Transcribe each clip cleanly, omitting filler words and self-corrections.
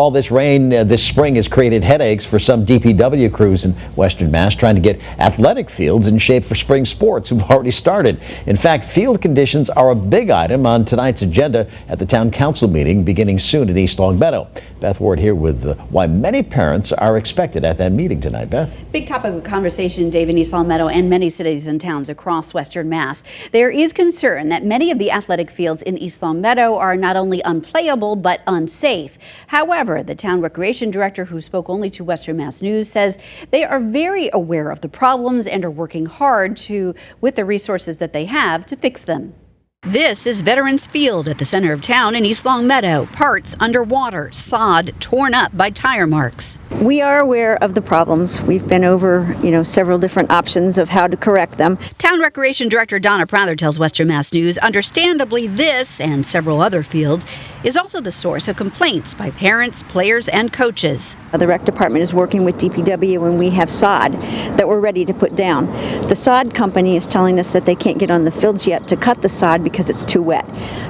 All this rain this spring has created headaches for some DPW crews in Western Mass trying to get athletic fields in shape for spring sports who've already started. In fact, field conditions are a big item on tonight's agenda at the town council meeting beginning soon in East Longmeadow. Beth Ward here with why many parents are expected at that meeting tonight. Beth? Big topic of conversation, Dave, in East Longmeadow and many cities and towns across Western Mass. There is concern that many of the athletic fields in East Longmeadow are not only unplayable but unsafe. However, the town recreation director, who spoke only to Western Mass News, says they are very aware of the problems and are working hard with the resources that they have to fix them. This is Veterans Field at the center of town in East Longmeadow. Parts underwater, sod torn up by tire marks. We are aware of the problems. We've been over, several different options of how to correct them. Town Recreation Director Donna Prather tells Western Mass News, understandably, this and several other fields is also the source of complaints by parents, players, and coaches. The rec department is working with DPW and we have sod that we're ready to put down. The sod company is telling us that they can't get on the fields yet to cut the sod because it's too wet.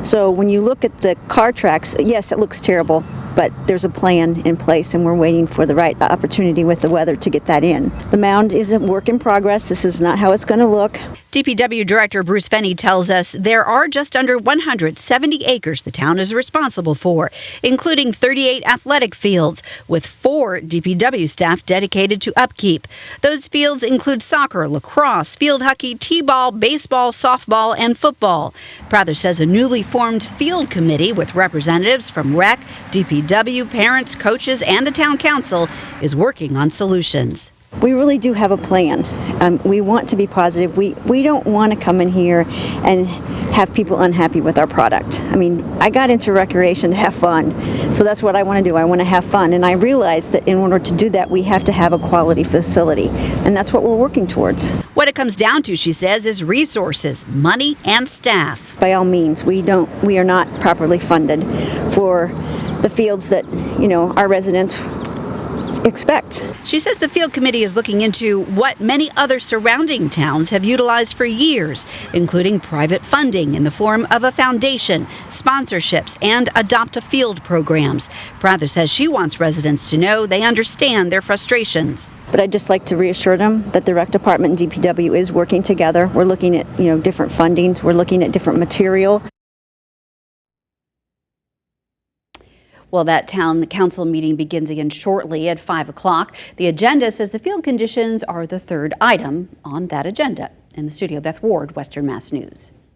So when you look at the car tracks, yes, it looks terrible, but there's a plan in place and we're waiting for the right opportunity with the weather to get that in. The mound is a work in progress. This is not how it's going to look. DPW Director Bruce Fenney tells us there are just under 170 acres the town is responsible for, including 38 athletic fields, with 4 DPW staff dedicated to upkeep. Those fields include soccer, lacrosse, field hockey, t-ball, baseball, softball, and football. Prather says a newly formed field committee with representatives from rec, DPW, parents, coaches, and the town council is working on solutions. We really do have a plan. We want to be positive. We don't want to come in here and have people unhappy with our product. I got into recreation to have fun, so that's what I want to do. I want to have fun, and I realize that in order to do that, we have to have a quality facility, and that's what we're working towards. What it comes down to, she says, is resources, money, and staff. By all means, we are not properly funded for the fields that, our residents expect. She says the field committee is looking into what many other surrounding towns have utilized for years, including private funding in the form of a foundation, sponsorships, and adopt-a-field programs. Prather says she wants residents to know they understand their frustrations. But I'd just like to reassure them that the rec department and DPW is working together. We're looking at, different fundings. We're looking at different material. Well, that town council meeting begins again shortly at 5 o'clock. The agenda says the field conditions are the third item on that agenda. In the studio, Beth Ward, Western Mass News.